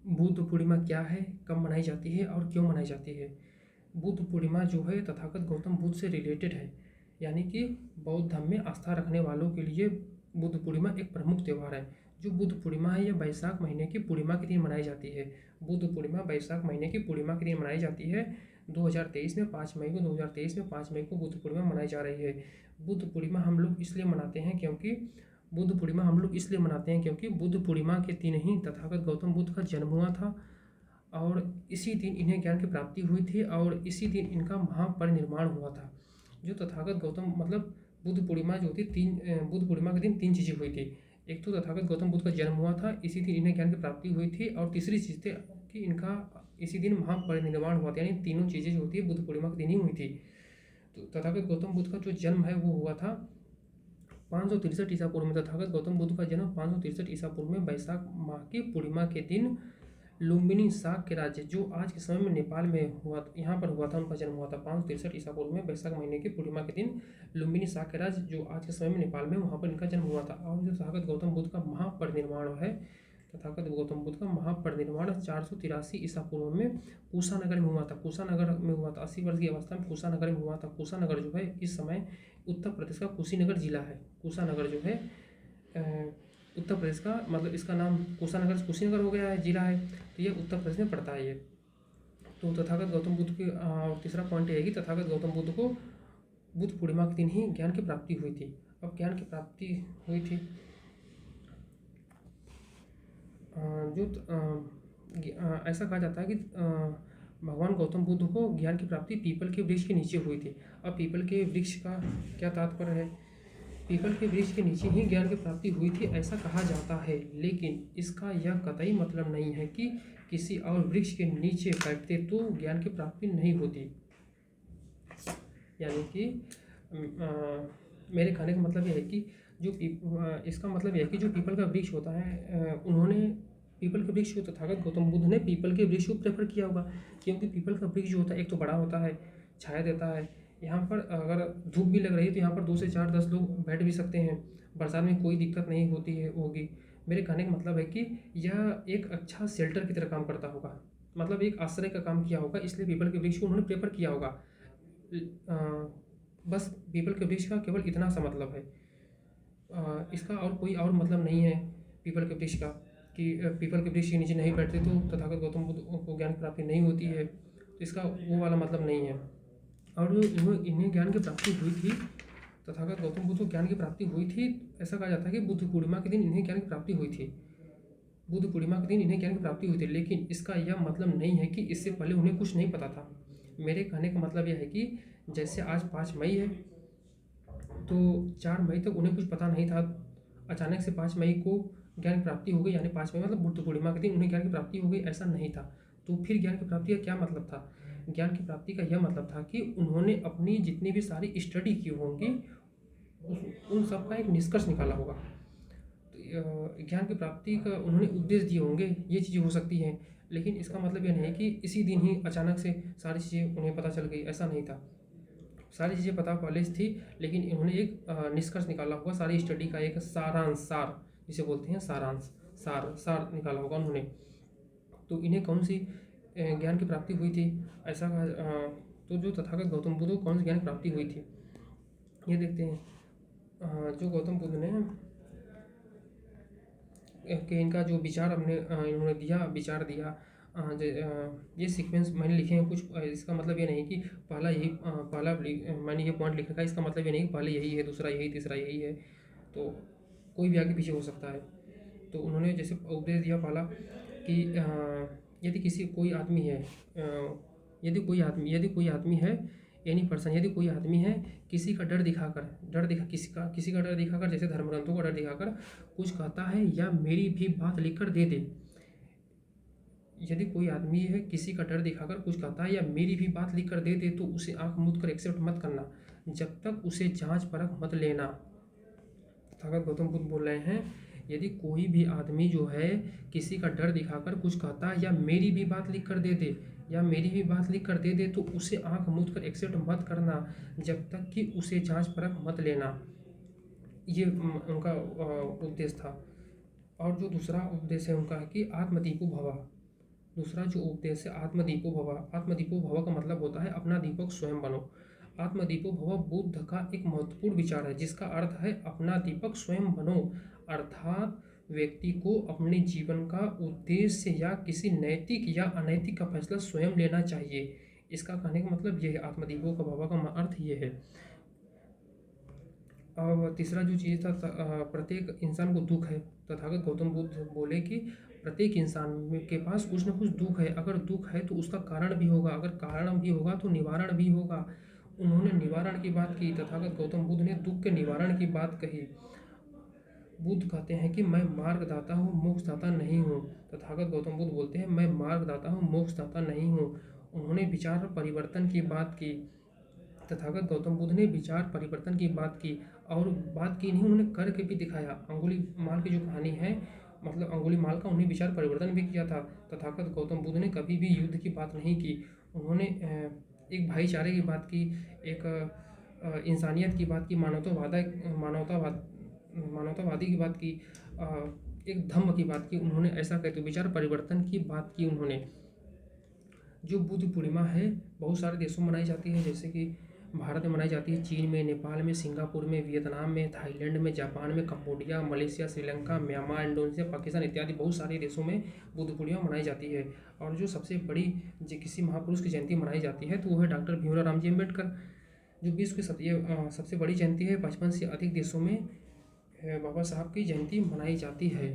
बुद्ध पूर्णिमा क्या है, कब मनाई जाती है और क्यों मनाई जाती है। बुद्ध पूर्णिमा जो है तथागत गौतम बुद्ध से रिलेटेड है, यानी कि बौद्ध धर्म में आस्था रखने वालों के लिए बुद्ध पूर्णिमा एक प्रमुख त्यौहार है। जो बुद्ध पूर्णिमा है यह बैसाख महीने की पूर्णिमा के दिन मनाई जाती है। बुद्ध पूर्णिमा बैसाख महीने की पूर्णिमा के दिन मनाई जाती है। 2023 में 5 मई को 2023 में 5 मई को बुद्ध पूर्णिमा मनाई जा रही है। बुद्ध पूर्णिमा हम लोग इसलिए मनाते हैं क्योंकि बुद्ध पूर्णिमा के दिन ही तथागत गौतम बुद्ध का जन्म हुआ था और इसी दिन इन्हें ज्ञान की प्राप्ति हुई थी और इसी दिन इनका महापरिनिर्वाण हुआ था। जो तथागत गौतम मतलब बुद्ध पूर्णिमा जो थी बुद्ध पूर्णिमा के दिन 3 चीज़ें हुई थी। एक तो तथागत गौतम बुद्ध का जन्म हुआ था, इसी दिन इन्हें ज्ञान की प्राप्ति हुई थी और तीसरी चीज़ थी कि इनका इसी दिन महापरिनिर्वाण हुआ था, यानी तीनों चीज़ें जो होती है बुद्ध पूर्णिमा के दिन ही हुई थी। तो तथागत गौतम बुद्ध का जो जन्म है वो हुआ था 563 ईसा पूर्व में। तथागत गौतम बुद्ध का जन्म 563 ईसा पूर्व में बैसाख माह की पूर्णिमा के दिन लुम्बिनी साक के राज्य जो आज के समय में नेपाल में हुआ, यहाँ पर हुआ था। उनका जन्म हुआ था 563 ईसा पूर्व में बैसाख महीने की पूर्णिमा के दिन लुम्बिनी साक के राज्य जो आज के समय में नेपाल में, वहाँ पर इनका जन्म हुआ था। और जो तथागत गौतम बुद्ध का महापरिनिर्वाण है, तथागत गौतम बुद्ध का महापरिनिर्वाण 483 ईसा पूर्व में कुशानगर में हुआ था। 80 वर्ष की अवस्था में कुशानगर में हुआ था। कुशानगर जो है इस समय उत्तर प्रदेश का कुशीनगर जिला है। कुशानगर जो है उत्तर प्रदेश का, मतलब इसका नाम कुशीनगर हो गया है, जिला है, तो ये उत्तर प्रदेश में पड़ता है ये। तो तथागत गौतम बुद्ध की तीसरा पॉइंट है कि तथागत गौतम बुद्ध को बुद्ध पूर्णिमा के दिन ही ज्ञान की प्राप्ति हुई थी। अब ज्ञान की प्राप्ति हुई थी ऐसा कहा जाता है कि भगवान गौतम बुद्ध को ज्ञान की प्राप्ति पीपल के वृक्ष के नीचे हुई थी। अब पीपल के वृक्ष का क्या तात्पर्य है? पीपल के वृक्ष के नीचे ही ज्ञान की प्राप्ति हुई थी ऐसा कहा जाता है, लेकिन इसका यह कतई मतलब नहीं है कि किसी और वृक्ष के नीचे बैठते तो ज्ञान की प्राप्ति नहीं होती। यानी कि मेरे कहने का मतलब यह है कि इसका मतलब यह है कि जो पीपल का वृक्ष होता है, उन्होंने पीपल के वृक्ष को तथागत गौतम बुद्ध ने पीपल के वृक्ष को प्रेफर किया होगा, क्योंकि पीपल का वृक्ष जो होता है एक तो बड़ा होता है, छाया देता है। यहाँ पर अगर धूप भी लग रही है तो यहाँ पर 2 से 4 10 लोग बैठ भी सकते हैं, बरसात में कोई दिक्कत नहीं होगी। मेरे कहने का मतलब है कि यह एक अच्छा शेल्टर की तरह काम करता होगा, मतलब एक आश्रय का काम किया होगा, इसलिए पीपल के वृक्ष को उन्होंने प्रेफर किया होगा। बस पीपल के वृक्ष का केवल इतना सा मतलब है, इसका और कोई और मतलब नहीं है पीपल के वृक्ष का कि पीपल के वृक्ष के नीचे नहीं बैठते तो तथागत गौतम बुद्ध को ज्ञान की प्राप्ति नहीं होती है, तो इसका वो वाला मतलब नहीं है। और इन्हें ज्ञान की प्राप्ति हुई थी, तथागत गौतम बुद्ध को ज्ञान की प्राप्ति हुई थी, ऐसा कहा जाता है कि बुद्ध पूर्णिमा के दिन इन्हें ज्ञान की प्राप्ति हुई थी। बुद्ध पूर्णिमा के दिन इन्हें ज्ञान की प्राप्ति हुई थी, लेकिन इसका यह मतलब नहीं है कि इससे पहले उन्हें कुछ नहीं पता था। मेरे कहने का मतलब यह है कि जैसे आज 5 मई है तो 4 मई तक उन्हें कुछ पता नहीं था, अचानक से 5 मई को ज्ञान की प्राप्ति हो गई, यानी 5 मई मतलब बुद्ध पूर्णिमा के दिन उन्हें ज्ञान की प्राप्ति हो गई, ऐसा नहीं था। तो फिर ज्ञान की प्राप्ति का क्या मतलब था? ज्ञान की प्राप्ति का यह मतलब था कि उन्होंने अपनी जितनी भी सारी स्टडी की होंगी उन सब का एक निष्कर्ष निकाला होगा। तो ज्ञान की प्राप्ति का उन्होंने उपदेश दिए होंगे, ये चीज़ें हो सकती हैं, लेकिन इसका मतलब यह नहीं है कि इसी दिन ही अचानक से सारी चीज़ें उन्हें पता चल गई, ऐसा नहीं था। सारी चीज़ें पता पहले से थी, लेकिन इन्होंने एक निष्कर्ष निकाला होगा, सारी स्टडी का एक सार जिसे बोलते हैं सारांश, सार निकाला होगा उन्होंने। तो इन्हें कौन सी ज्ञान की प्राप्ति हुई थी ऐसा तो जो तथागत गौतम बुद्ध को कौन सी ज्ञान की प्राप्ति हुई थी ये देखते हैं। जो गौतम बुद्ध ने कि इनका जो विचार इन्होंने विचार दिया, ये सीक्वेंस मैंने लिखे हैं कुछ, इसका मतलब ये नहीं कि पहला मैंने ये पॉइंट लिखा है, इसका मतलब ये नहीं कि पहले यही है, दूसरा यही, तीसरा यही है, तो कोई भी आगे पीछे हो सकता है। तो उन्होंने जैसे उपदेश दिया पहला कि यदि कोई आदमी है एनी पर्सन, यदि कोई आदमी है किसी का डर दिखाकर किसी का डर दिखाकर जैसे धर्म ग्रंथों का डर दिखाकर कुछ कहता है या मेरी भी बात लिखकर दे दे। यदि कोई आदमी है किसी का डर दिखाकर कुछ कहता है या मेरी भी बात लिखकर दे दे तो उसे आंख मूंद कर एक्सेप्ट मत करना, जब तक उसे जांच परख मत लेना। तथागत गौतम बुद्ध बोल रहे हैं, यदि कोई भी आदमी जो है किसी का डर दिखाकर कुछ कहता है या मेरी भी बात लिख कर दे दे तो उसे आंख मूंद कर एक्सेप्ट मत करना, जब तक कि उसे जांच परख मत लेना। ये उनका उपदेश था। और जो दूसरा उपदेश है उनका है कि आत्मदीपो भव, दूसरा जो उपदेश है आत्मदीपो भव। आत्मदीपो भव का मतलब होता है अपना दीपक स्वयं बनो। आत्मदीपो भव बुद्ध का एक महत्वपूर्ण विचार है, जिसका अर्थ है अपना दीपक स्वयं बनो, अर्थात व्यक्ति को अपने जीवन का उद्देश्य या किसी नैतिक या अनैतिक का फैसला स्वयं लेना चाहिए। इसका कहने का मतलब ये है, आत्मदीपो का भव का अर्थ ये है। और तीसरा जो चीज़ था प्रत्येक इंसान को दुख है। तथागत गौतम बुद्ध बोले कि प्रत्येक इंसान के पास कुछ ना कुछ दुख है। अगर दुख है तो उसका कारण भी होगा, अगर कारण भी होगा तो निवारण भी होगा। उन्होंने निवारण की बात की, तथागत गौतम बुद्ध ने दुख के निवारण की बात कही। बुद्ध कहते हैं कि मैं मार्गदाता हूँ, मोक्षदाता नहीं हूँ। तथागत गौतम बुद्ध बोलते हैं मैं मार्गदाता हूँ, मोक्षदाता नहीं हूँ। उन्होंने विचार परिवर्तन की बात की। तथागत गौतम बुद्ध ने विचार परिवर्तन की बात की, और बात की नहीं, उन्होंने करके भी दिखाया। अंगुलीमाल की जो कहानी है, मतलब अंगुलीमाल का उन्हें विचार परिवर्तन भी किया था। तथागत गौतम बुद्ध ने कभी भी युद्ध की बात नहीं की। उन्होंने एक भाईचारे की बात की, एक इंसानियत की बात की, मानवतावादी की बात की, एक धम्म की बात की। उन्होंने ऐसा कहते विचार परिवर्तन की बात की उन्होंने। जो बुद्ध पूर्णिमा है बहुत सारे देशों में मनाई जाती है, जैसे कि भारत में मनाई जाती है, चीन में, नेपाल में, सिंगापुर में, वियतनाम में, थाईलैंड में, जापान में, Cambodia, Malaysia, Sri Lanka, Myanmar, Indonesia, Pakistan इत्यादि बहुत सारे देशों में बुद्ध पूर्णिमा मनाई जाती है। और जो सबसे बड़ी किसी महापुरुष की जयंती मनाई जाती है तो वो है डॉक्टर भीमराव रामजी अम्बेडकर, जो विश्व की सबसे बड़ी जयंती है। 55 से अधिक देशों में बाबा साहब की जयंती मनाई जाती है।